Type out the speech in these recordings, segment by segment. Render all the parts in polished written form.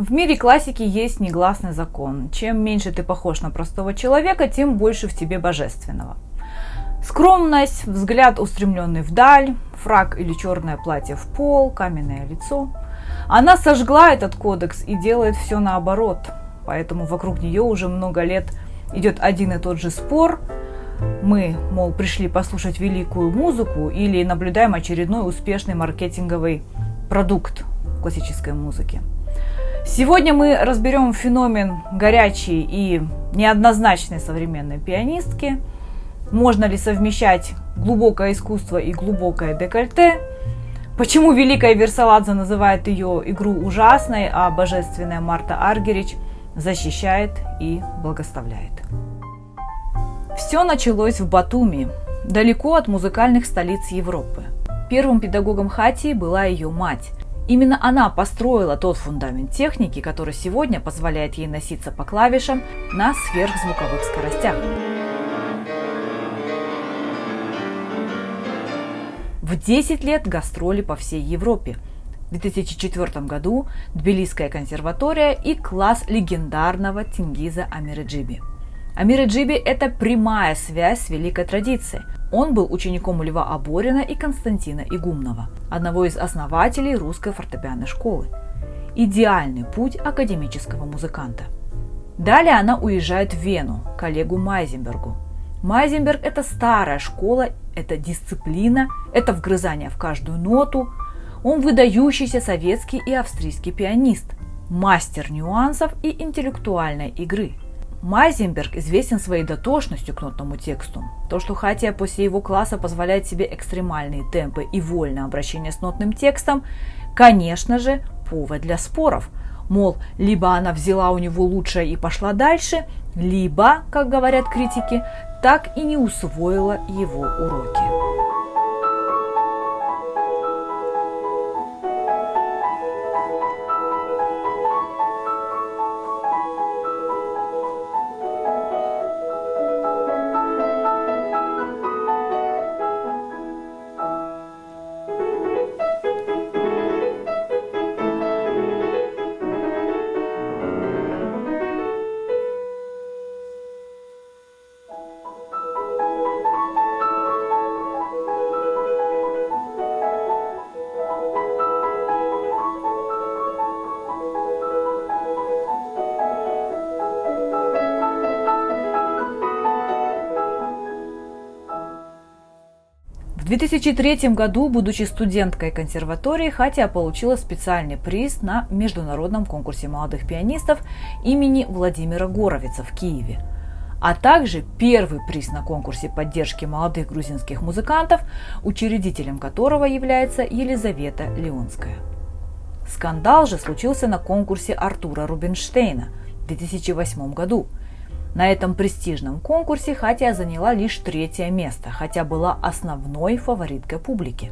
В мире классики есть негласный закон. Чем меньше ты похож на простого человека, тем больше в тебе божественного. Скромность, взгляд устремленный вдаль, фрак или черное платье в пол, каменное лицо. Она сожгла этот кодекс и делает все наоборот. Поэтому вокруг нее уже много лет идет один и тот же спор. Мы, мол, пришли послушать великую музыку или наблюдаем очередной успешный маркетинговый продукт классической музыки. Сегодня мы разберем феномен горячей и неоднозначной современной пианистки. Можно ли совмещать глубокое искусство и глубокое декольте? Почему великая Версаладзе называет ее игру ужасной, а божественная Марта Аргерич защищает и благословляет? Все началось в Батуми, далеко от музыкальных столиц Европы. Первым педагогом Хатии была ее мать. Именно она построила тот фундамент техники, который сегодня позволяет ей носиться по клавишам на сверхзвуковых скоростях. В 10 лет гастроли по всей Европе. В 2004 году Тбилисская консерватория и класс легендарного Тенгиза Амиреджиби. Амиреджиби – это прямая связь с великой традицией. Он был учеником Льва Аборина и Константина Игумнова, одного из основателей русской фортепианной школы. Идеальный путь академического музыканта. Далее она уезжает в Вену, к Олегу Майзенбергу. Майзенберг – это старая школа, это дисциплина, это вгрызание в каждую ноту. Он выдающийся советский и австрийский пианист, мастер нюансов и интеллектуальной игры. Майзенберг известен своей дотошностью к нотному тексту. То, что Хатия после его класса позволяет себе экстремальные темпы и вольное обращение с нотным текстом, конечно же, повод для споров. Мол, либо она взяла у него лучшее и пошла дальше, либо, как говорят критики, так и не усвоила его уроки. В 2003 году, будучи студенткой консерватории, Хатия получила специальный приз на международном конкурсе молодых пианистов имени Владимира Горовица в Киеве, а также первый приз на конкурсе поддержки молодых грузинских музыкантов, учредителем которого является Елизавета Леонская. Скандал же случился на конкурсе Артура Рубинштейна в 2008 году. На этом престижном конкурсе Хатия заняла лишь 3-е место, хотя была основной фавориткой публики.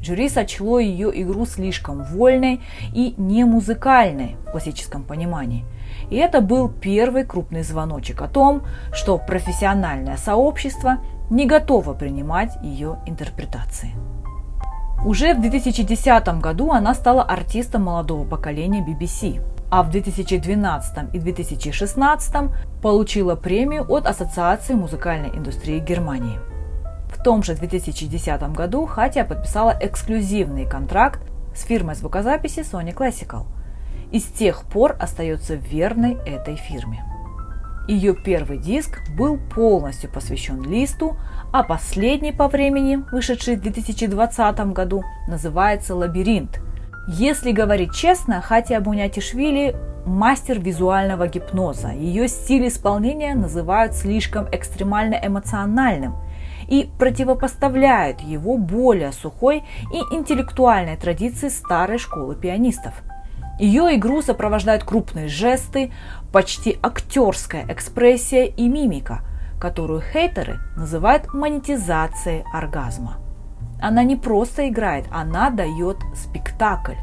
Жюри сочло ее игру слишком вольной и не музыкальной в классическом понимании. И это был первый крупный звоночек о том, что профессиональное сообщество не готово принимать ее интерпретации. Уже в 2010 году она стала артистом молодого поколения BBC, а в 2012 и 2016 получила премию от Ассоциации музыкальной индустрии Германии. В том же 2010 году Хатия подписала эксклюзивный контракт с фирмой звукозаписи Sony Classical и с тех пор остается верной этой фирме. Ее первый диск был полностью посвящен Листу, а последний по времени, вышедший в 2020 году, называется «Лабиринт». Если говорить честно, Хатия Бунятишвили – мастер визуального гипноза. Ее стиль исполнения называют слишком экстремально эмоциональным и противопоставляют его более сухой и интеллектуальной традиции старой школы пианистов. Ее игру сопровождают крупные жесты, почти актерская экспрессия и мимика, которую хейтеры называют монетизацией оргазма. Она не просто играет, она дает спектакль.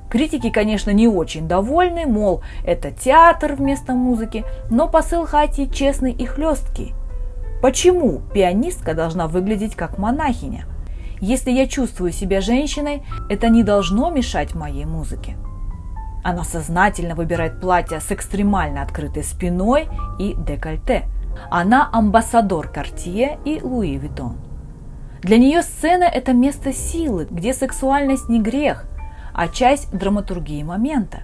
Критики, конечно, не очень довольны, мол, это театр вместо музыки, но посыл Хатии честный и хлесткий. Почему пианистка должна выглядеть как монахиня? Если я чувствую себя женщиной, это не должно мешать моей музыке. Она сознательно выбирает платья с экстремально открытой спиной и декольте. Она амбассадор Cartier и Louis Vuitton. Для нее сцена – это место силы, где сексуальность не грех, а часть драматургии момента.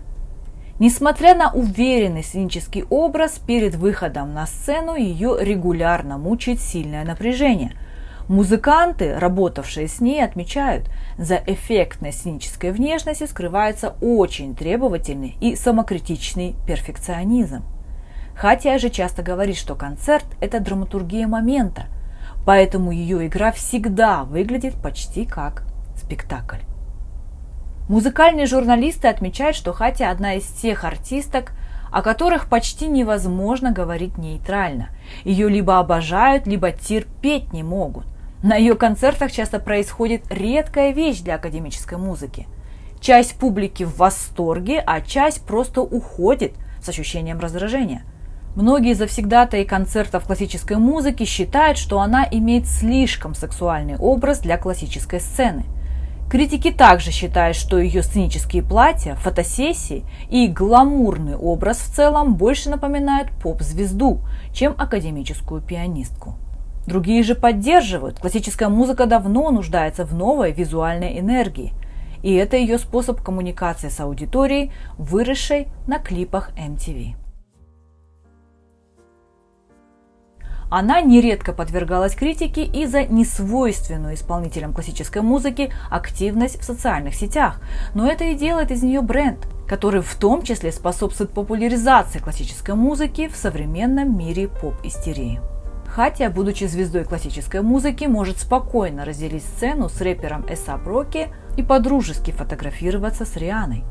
Несмотря на уверенный сценический образ, перед выходом на сцену ее регулярно мучает сильное напряжение. Музыканты, работавшие с ней, отмечают, за эффектной сценической внешностью скрывается очень требовательный и самокритичный перфекционизм. Хатиа же часто говорит, что концерт – это драматургия момента, поэтому ее игра всегда выглядит почти как спектакль. Музыкальные журналисты отмечают, что Хатиа одна из тех артисток, о которых почти невозможно говорить нейтрально. Ее либо обожают, либо терпеть не могут. На ее концертах часто происходит редкая вещь для академической музыки. Часть публики в восторге, а часть просто уходит с ощущением раздражения. Многие завсегдатаи концертов классической музыки считают, что она имеет слишком сексуальный образ для классической сцены. Критики также считают, что ее сценические платья, фотосессии и гламурный образ в целом больше напоминают поп-звезду, чем академическую пианистку. Другие же поддерживают, классическая музыка давно нуждается в новой визуальной энергии, и это ее способ коммуникации с аудиторией, выросшей на клипах MTV. Она нередко подвергалась критике и за несвойственную исполнителям классической музыки активность в социальных сетях, но это и делает из нее бренд, который в том числе способствует популяризации классической музыки в современном мире поп-истерии. Хатиа, будучи звездой классической музыки, может спокойно разделить сцену с рэпером A$AP Rocky и подружески фотографироваться с Рианой.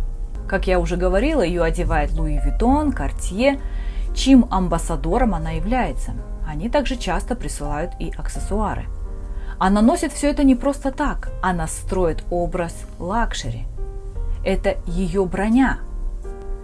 Как я уже говорила, ее одевает Louis Vuitton, Cartier, чьим амбассадором она является. Они также часто присылают и аксессуары. Она носит все это не просто так, она строит образ лакшери. Это ее броня.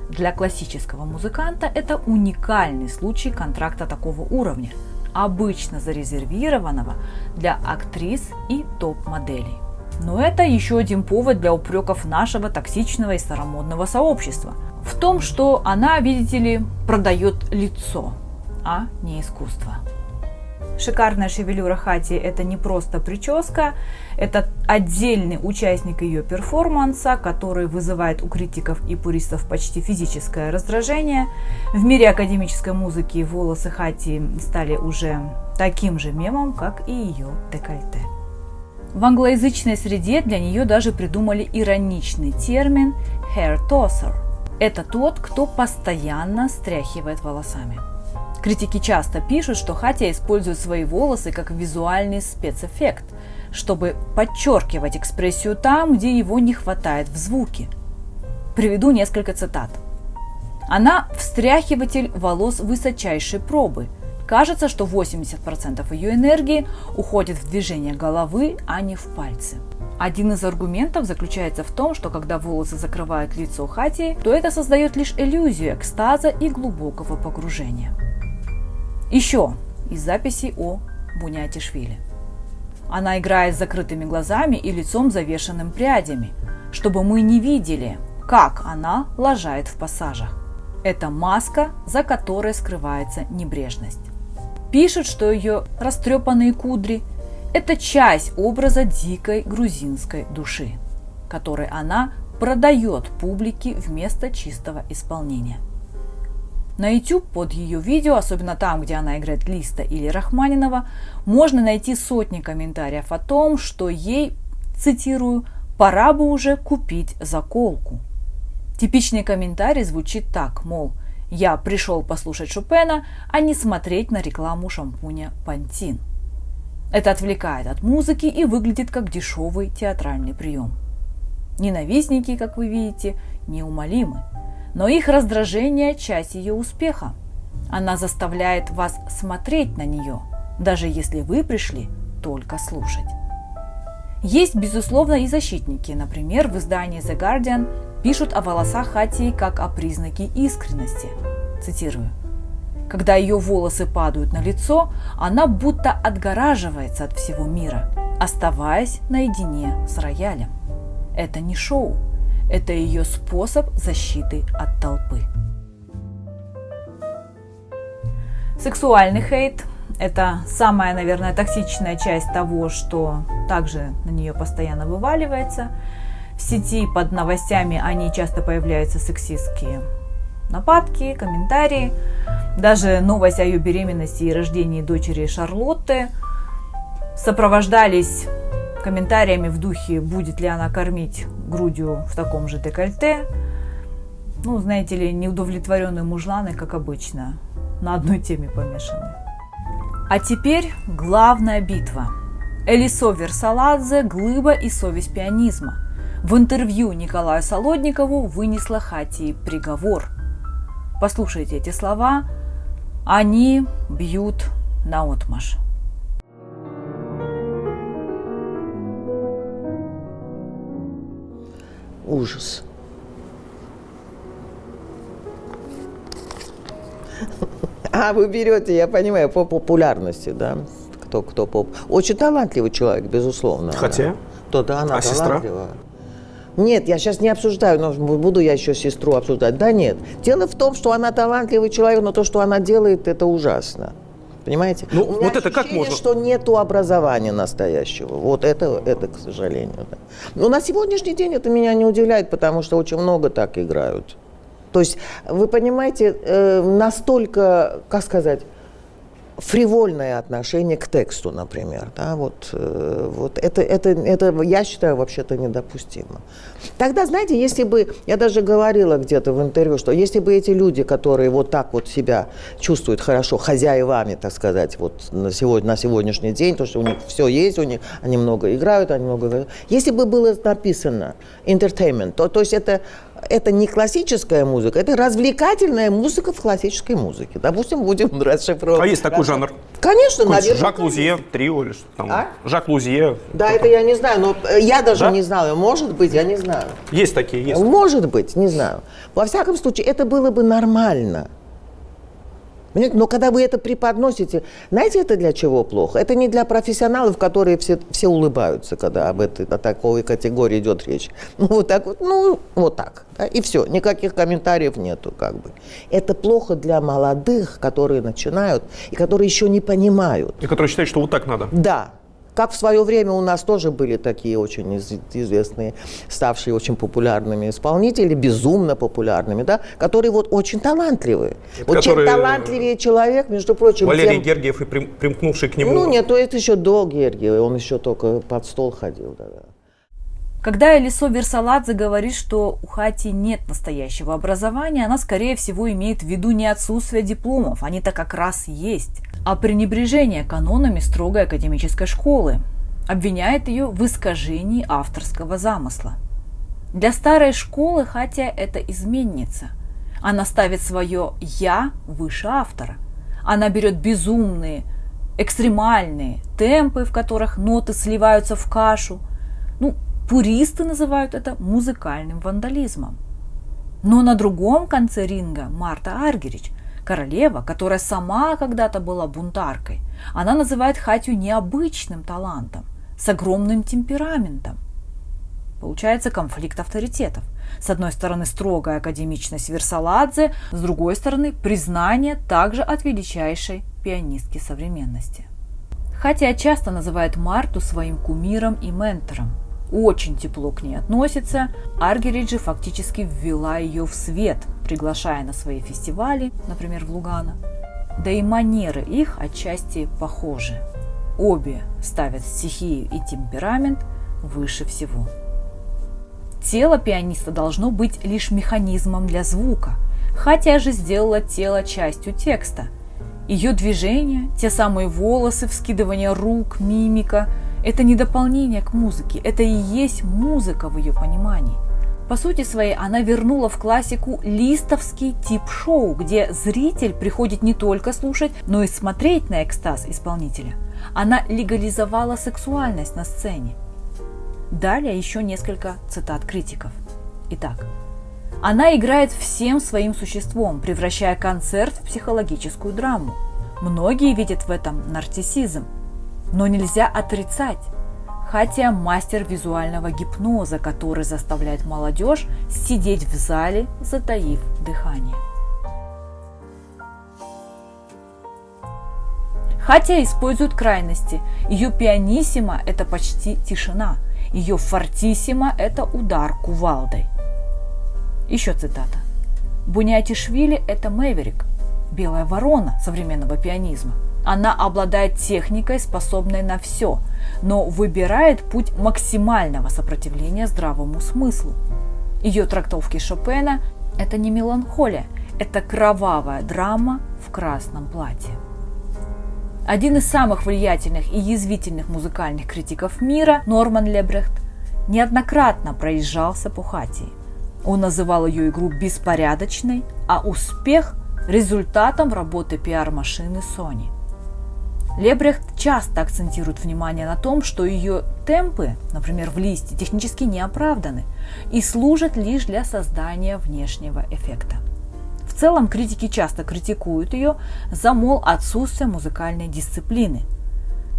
Для классического музыканта это уникальный случай контракта такого уровня, обычно зарезервированного для актрис и топ-моделей. Но это еще один повод для упреков нашего токсичного и старомодного сообщества в том, что она, видите ли, продает лицо, а не искусство. Шикарная шевелюра Хатиа – это не просто прическа, это отдельный участник ее перформанса, который вызывает у критиков и пуристов почти физическое раздражение. В мире академической музыки волосы Хатиа стали уже таким же мемом, как и ее декольте. В англоязычной среде для нее даже придумали ироничный термин «hair tosser». Это тот, кто постоянно стряхивает волосами. Критики часто пишут, что Хатиа использует свои волосы как визуальный спецэффект, чтобы подчеркивать экспрессию там, где его не хватает в звуке. Приведу несколько цитат. Она встряхиватель волос высочайшей пробы. Кажется, что 80% ее энергии уходит в движение головы, а не в пальцы. Один из аргументов заключается в том, что когда волосы закрывают лицо Хатиа, то это создает лишь иллюзию экстаза и глубокого погружения. Еще из записей о Буниатишвили. Она играет с закрытыми глазами и лицом завешенным прядями, чтобы мы не видели, как она лажает в пассажах. Это маска, за которой скрывается небрежность. Пишут, что ее растрепанные кудри – это часть образа дикой грузинской души, который она продает публике вместо чистого исполнения. На YouTube под ее видео, особенно там, где она играет Листа или Рахманинова, можно найти сотни комментариев о том, что ей, цитирую, «пора бы уже купить заколку». Типичный комментарий звучит так, мол, «я пришел послушать Шопена, а не смотреть на рекламу шампуня Pantene». Это отвлекает от музыки и выглядит как дешевый театральный прием. Ненавистники, как вы видите, неумолимы. Но их раздражение – часть ее успеха. Она заставляет вас смотреть на нее, даже если вы пришли только слушать. Есть, безусловно, и защитники. Например, в издании The Guardian пишут о волосах Хатиа как о признаке искренности. Цитирую. «Когда ее волосы падают на лицо, она будто отгораживается от всего мира, оставаясь наедине с роялем. Это не шоу. Это ее способ защиты от толпы. Сексуальный хейт – это самая, наверное, токсичная часть того, что также на нее постоянно вываливается. В сети под новостями они часто появляются сексистские нападки, комментарии. Даже новость о ее беременности и рождении дочери Шарлотты сопровождались комментариями в духе, будет ли она кормить грудью в таком же декольте. Ну, знаете ли, неудовлетворенные мужланы, как обычно, на одной теме помешаны. А теперь главная битва. Элисо Версаладзе, глыба и совесть пианизма. В интервью Николаю Солодникову вынесла Хатии приговор. Послушайте эти слова. Они бьют наотмашь. Ужас. А вы берете, я понимаю, по популярности, да? Кто поп. Очень талантливый человек, безусловно. Хотя? То-то она талантлива. Сестра? Нет, я сейчас не обсуждаю, но буду я еще сестру обсуждать. Да нет. Дело в том, что она талантливый человек, но то, что она делает, это ужасно. Понимаете? Ну, У меня вот это как ощущение, можно? что нету образования настоящего. Вот это к сожалению. Да. Но на сегодняшний день это меня не удивляет, потому что очень много так играют. То есть, вы понимаете, настолько, как сказать, фривольное отношение к тексту, например. Да, вот это, я считаю, вообще-то недопустимо. Тогда, знаете, если бы, я даже говорила где-то в интервью, что если бы эти люди, которые вот так вот себя чувствуют хорошо, хозяевами, так сказать, вот на сегодняшний день, то, что у них все есть, у них, они много играют, если бы было написано entertainment, то есть это не классическая музыка, это развлекательная музыка в классической музыке. Допустим, будем расшифровывать. А есть такой жанр? Конечно, наверное. Жак Лузье, трио или что там? А? Жак Лузье. Да, это я не знаю, но я даже Да? не знаю. Может быть, я не знаю. Есть такие, есть. Может быть, не знаю. Во всяком случае, это было бы нормально. Понимаете? Но когда вы это преподносите, знаете, это для чего плохо? Это не для профессионалов, которые все улыбаются, когда о такой категории идет речь. Ну, вот так вот, вот так. Да, и все, никаких комментариев нету, как бы. Это плохо для молодых, которые начинают, и которые еще не понимают. И которые считают, что вот так надо. Да. Как в свое время у нас тоже были такие очень известные, ставшие очень популярными исполнители, безумно популярными, да, которые вот очень талантливые. Вот чем талантливее человек, между прочим... Валерий Гергиев и примкнувший к нему... Ну нет, то это еще до Гергиева, он еще только под стол ходил. Да. Когда Элисо Версаладзе говорит, что у Хатии нет настоящего образования, она, скорее всего, имеет в виду не отсутствие дипломов, они-то как раз есть, а пренебрежение канонами строгой академической школы. Обвиняет ее в искажении авторского замысла. Для старой школы Хатия – это изменница. Она ставит свое «я» выше автора. Она берет безумные, экстремальные темпы, в которых ноты сливаются в кашу. Пуристы называют это музыкальным вандализмом. Но на другом конце ринга Марта Аргерич, королева, которая сама когда-то была бунтаркой, она называет Хатию необычным талантом, с огромным темпераментом. Получается конфликт авторитетов. С одной стороны строгая академичность Версаладзе, с другой стороны признание также от величайшей пианистки современности. Хатия часто называет Марту своим кумиром и ментором. Очень тепло к ней относится. Аргериджи фактически ввела ее в свет, приглашая на свои фестивали, например, в Лугано. Да и манеры их отчасти похожи. Обе ставят стихию и темперамент выше всего. Тело пианиста должно быть лишь механизмом для звука. Хатия же сделала тело частью текста. Ее движения, те самые волосы, вскидывание рук, мимика – это не дополнение к музыке, это и есть музыка в ее понимании. По сути своей она вернула в классику листовский тип шоу, где зритель приходит не только слушать, но и смотреть на экстаз исполнителя. Она легализовала сексуальность на сцене. Далее еще несколько цитат критиков. Итак, она играет всем своим существом, превращая концерт в психологическую драму. Многие видят в этом нарциссизм. Но нельзя отрицать. Хатия – мастер визуального гипноза, который заставляет молодежь сидеть в зале, затаив дыхание. Хатия использует крайности. Ее пианиссимо – это почти тишина. Ее фортиссимо – это удар кувалдой. Еще цитата. Буниатишвили – это мэверик, белая ворона современного пианизма. Она обладает техникой, способной на все, но выбирает путь максимального сопротивления здравому смыслу. Ее трактовки Шопена – это не меланхолия, это кровавая драма в красном платье. Один из самых влиятельных и язвительных музыкальных критиков мира, Норман Лебрехт, неоднократно проезжался по Хатии. Он называл ее игру беспорядочной, а успех – результатом работы пиар-машины Sony. Лебрехт часто акцентирует внимание на том, что ее темпы, например, в листе, технически не оправданы и служат лишь для создания внешнего эффекта. В целом критики часто критикуют ее за, мол, отсутствие музыкальной дисциплины.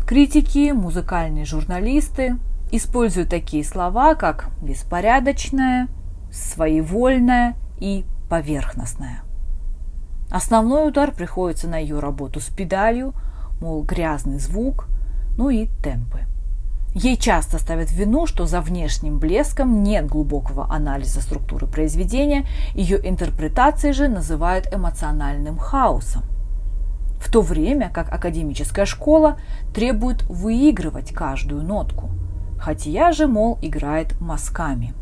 Критики, музыкальные журналисты используют такие слова, как беспорядочная, своевольная и поверхностная. Основной удар приходится на ее работу с педалью, мол, грязный звук, ну и темпы. Ей часто ставят в вину, что за внешним блеском нет глубокого анализа структуры произведения, ее интерпретации же называют эмоциональным хаосом. В то время как академическая школа требует выигрывать каждую нотку. Хатия же, мол, играет мазками.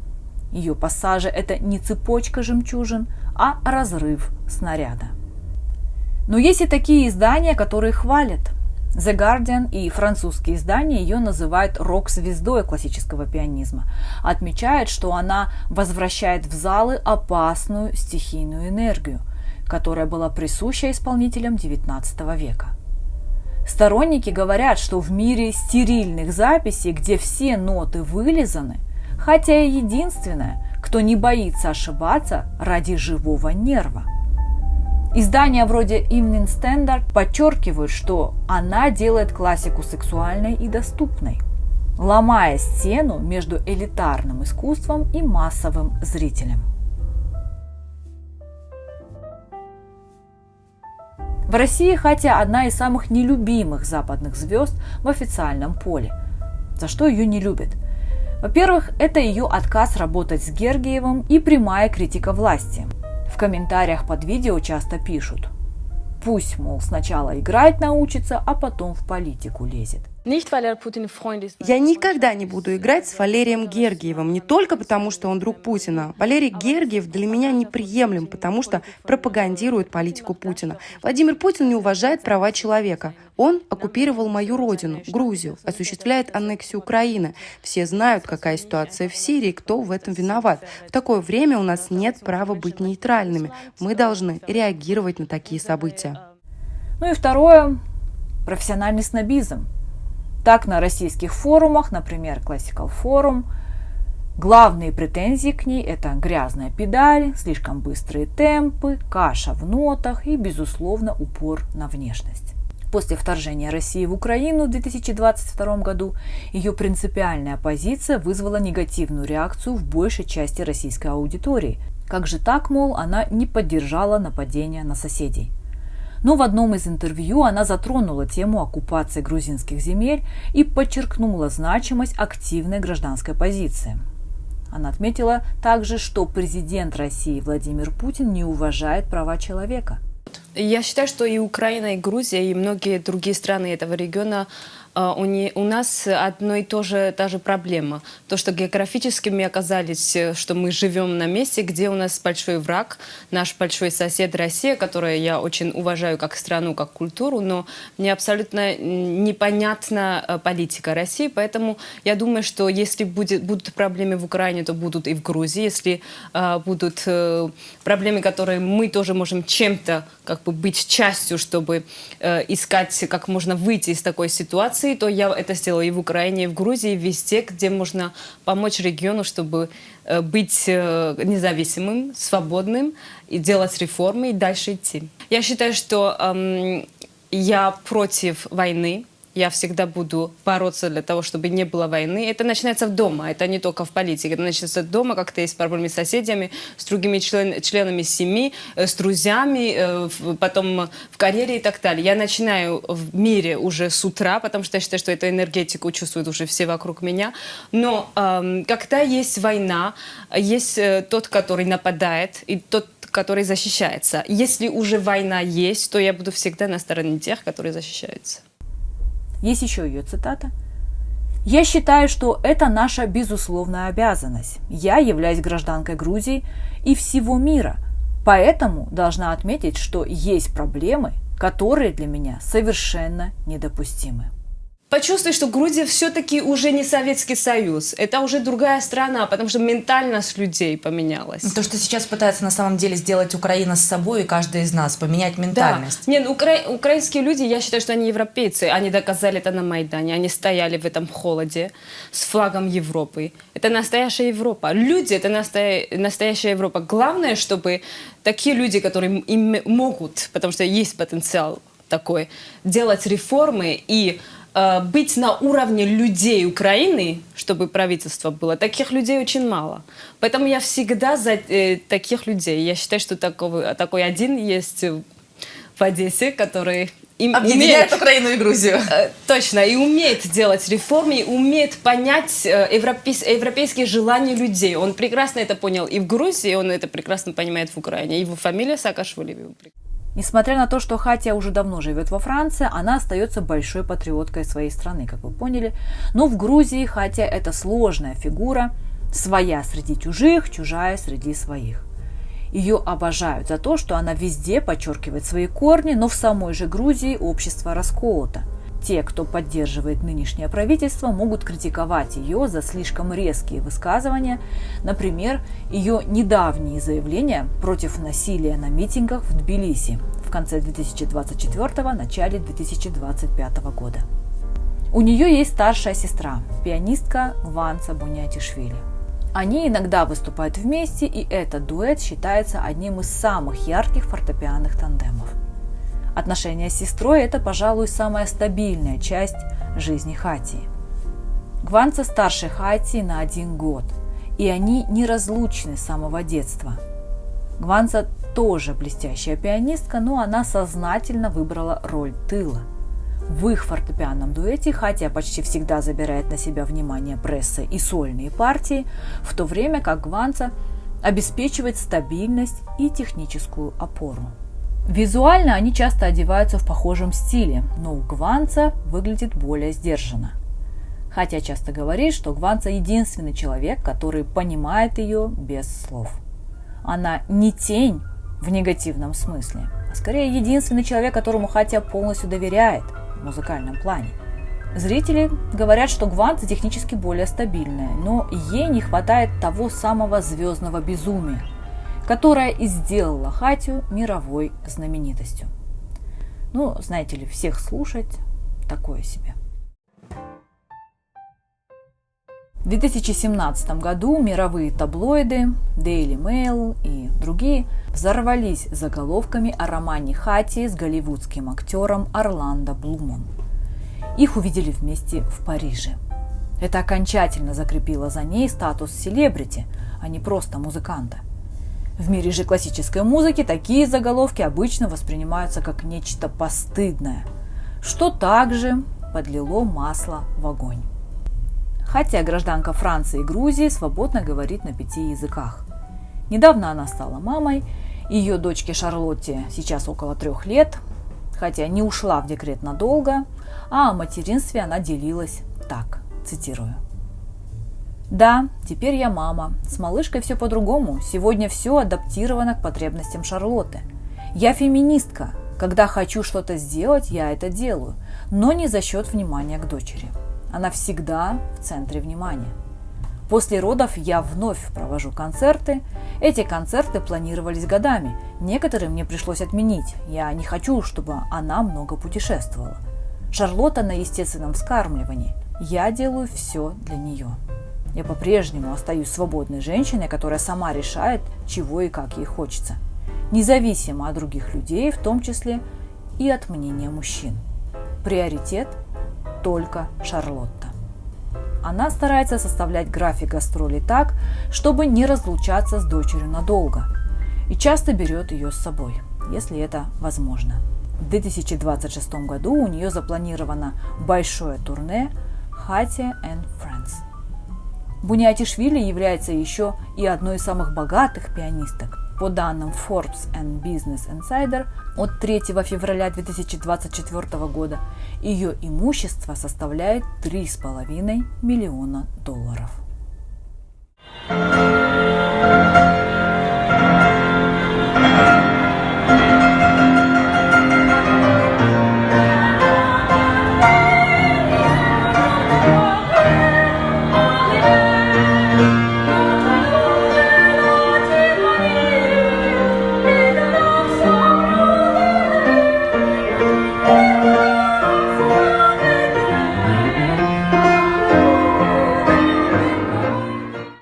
Ее пассажи – это не цепочка жемчужин, а разрыв снаряда. Но есть и такие издания, которые хвалят. The Guardian и французские издания ее называют рок-звездой классического пианизма. Отмечают, что она возвращает в залы опасную стихийную энергию, которая была присуща исполнителям XIX века. Сторонники говорят, что в мире стерильных записей, где все ноты вылизаны, хотя и единственная, кто не боится ошибаться ради живого нерва. Издания вроде Evening Standard подчеркивают, что она делает классику сексуальной и доступной, ломая стену между элитарным искусством и массовым зрителем. В России Хатия одна из самых нелюбимых западных звезд в официальном поле. За что ее не любят? Во-первых, это ее отказ работать с Гергиевым и прямая критика власти. В комментариях под видео часто пишут: пусть, мол, сначала играть научится, а потом в политику лезет. Я никогда не буду играть с Валерием Гергиевым, не только потому, что он друг Путина. Валерий Гергиев для меня неприемлем, потому что пропагандирует политику Путина. Владимир Путин не уважает права человека. Он оккупировал мою родину, Грузию, осуществляет аннексию Украины. Все знают, какая ситуация в Сирии, кто в этом виноват. В такое время у нас нет права быть нейтральными. Мы должны реагировать на такие события. Ну и второе – профессиональный снобизм. Так, на российских форумах, например, Classical Forum, главные претензии к ней – это грязная педаль, слишком быстрые темпы, каша в нотах и, безусловно, упор на внешность. После вторжения России в Украину в 2022 году ее принципиальная позиция вызвала негативную реакцию в большей части российской аудитории. Как же так, мол, она не поддержала нападения на соседей? Но в одном из интервью она затронула тему оккупации грузинских земель и подчеркнула значимость активной гражданской позиции. Она отметила также, что президент России Владимир Путин не уважает права человека. Я считаю, что и Украина, и Грузия, и многие другие страны этого региона, у нас одно и та же проблема. То, что географически мы оказались, что мы живем на месте, где у нас большой враг, наш большой сосед Россия, которую я очень уважаю как страну, как культуру, но мне абсолютно непонятна политика России, поэтому я думаю, что если будут проблемы в Украине, то будут и в Грузии. Если будут проблемы, которые мы тоже можем чем-то как бы быть частью, чтобы искать, как можно выйти из такой ситуации, то я это сделала и в Украине, и в Грузии, и везде, где можно помочь региону, чтобы быть независимым, свободным, и делать реформы и дальше идти. Я считаю, что я против войны. я всегда буду бороться для того, чтобы не было войны. Это начинается дома, это не только в политике. Это начинается дома, как-то есть проблемы с соседями, с другими членами семьи, с друзьями, потом в карьере и так далее. Я начинаю в мире уже с утра, потому что я считаю, что эту энергетику чувствуют уже все вокруг меня. Но когда есть война, есть тот, который нападает, и тот, который защищается. Если уже война есть, то я буду всегда на стороне тех, которые защищаются. Есть еще ее цитата. «Я считаю, что это наша безусловная обязанность. Я являюсь гражданкой Грузии и всего мира, поэтому должна отметить, что есть проблемы, которые для меня совершенно недопустимы». Почувствуй, что Грузия все-таки уже не Советский Союз. Это уже другая страна, потому что ментальность людей поменялась. То, что сейчас пытается на самом деле сделать Украина с собой и каждый из нас, поменять ментальность. Да. Нет, украинские люди, я считаю, что они европейцы. Они доказали это на Майдане. Они стояли в этом холоде с флагом Европы. Это настоящая Европа. Люди – это настоящая Европа. Главное, чтобы такие люди, которые им могут, потому что есть потенциал такой, делать реформы и быть на уровне людей Украины, чтобы правительство было. Таких людей очень мало. Поэтому я всегда за таких людей. Я считаю, что такой один есть в Одессе, который объединяет Украину и Грузию. Точно. И умеет делать реформы, и умеет понять европейские желания людей. Он прекрасно это понял и в Грузии, он это прекрасно понимает в Украине. Его фамилия Саакашвили. Несмотря на то, что Хатия уже давно живет во Франции, она остается большой патриоткой своей страны, как вы поняли. Но в Грузии Хатия – это сложная фигура, своя среди чужих, чужая среди своих. Ее обожают за то, что она везде подчеркивает свои корни, но в самой же Грузии общество расколото. Те, кто поддерживает нынешнее правительство, могут критиковать ее за слишком резкие высказывания, например, ее недавние заявления против насилия на митингах в Тбилиси в конце 2024 – начале 2025 года. У нее есть старшая сестра, пианистка Гванца Буниатишвили. Они иногда выступают вместе, и этот дуэт считается одним из самых ярких фортепианных тандемов. Отношения с сестрой – это, пожалуй, самая стабильная часть жизни Хатии. Гванца старше Хатии на 1 год, и они неразлучны с самого детства. Гванца тоже блестящая пианистка, но она сознательно выбрала роль тыла. В их фортепианном дуэте Хатия почти всегда забирает на себя внимание прессы и сольные партии, в то время как Гванца обеспечивает стабильность и техническую опору. Визуально они часто одеваются в похожем стиле, но у Гванца выглядит более сдержанно. Хатия часто говорит, что Гванца единственный человек, который понимает ее без слов. Она не тень в негативном смысле, а скорее единственный человек, которому Хатия полностью доверяет в музыкальном плане. Зрители говорят, что Гванца технически более стабильная, но ей не хватает того самого звездного безумия, которая и сделала Хатию мировой знаменитостью. Ну, знаете ли, всех слушать – такое себе. В 2017 году мировые таблоиды Daily Mail и другие взорвались заголовками о романе Хатии с голливудским актером Орландо Блумом. Их увидели вместе в Париже. Это окончательно закрепило за ней статус селебрити, а не просто музыканта. В мире же классической музыки такие заголовки обычно воспринимаются как нечто постыдное, что также подлило масло в огонь. Хотя гражданка Франции и Грузии свободно говорит на 5 языках. Недавно она стала мамой, ее дочке Шарлотте сейчас около 3 лет, хотя не ушла в декрет надолго, а о материнстве она делилась так, цитирую. «Да, теперь я мама. С малышкой все по-другому. Сегодня все адаптировано к потребностям Шарлотты. Я феминистка. Когда хочу что-то сделать, я это делаю, но не за счет внимания к дочери. Она всегда в центре внимания. После родов я вновь провожу концерты. Эти концерты планировались годами. Некоторые мне пришлось отменить. Я не хочу, чтобы она много путешествовала. Шарлотта на естественном вскармливании. Я делаю все для нее. Я по-прежнему остаюсь свободной женщиной, которая сама решает, чего и как ей хочется, независимо от других людей, в том числе и от мнения мужчин. Приоритет только Шарлотта. Она старается составлять график гастролей так, чтобы не разлучаться с дочерью надолго, и часто берет ее с собой, если это возможно. В 2026 году у нее запланировано большое турне «Hatia and Friends». Буниатишвили является еще и одной из самых богатых пианисток. По данным Forbes and Business Insider, от 3 февраля 2024 года ее имущество составляет $3,5 миллиона.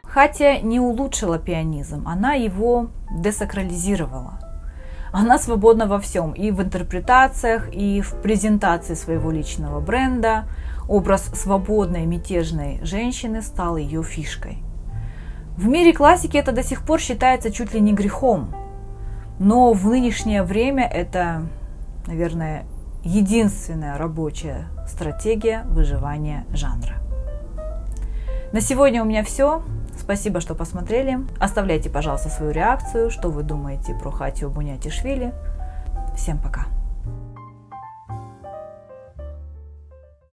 Хатия не улучшила пианизм, она его десакрализировала. Она свободна во всем, и в интерпретациях, и в презентации своего личного бренда. Образ свободной мятежной женщины стал ее фишкой. В мире классики это до сих пор считается чуть ли не грехом, но в нынешнее время это, наверное, единственная рабочая стратегия выживания жанра. На сегодня у меня все. Спасибо, что посмотрели. Оставляйте, пожалуйста, свою реакцию, что вы думаете про Хатию Буниатишвили. Всем пока.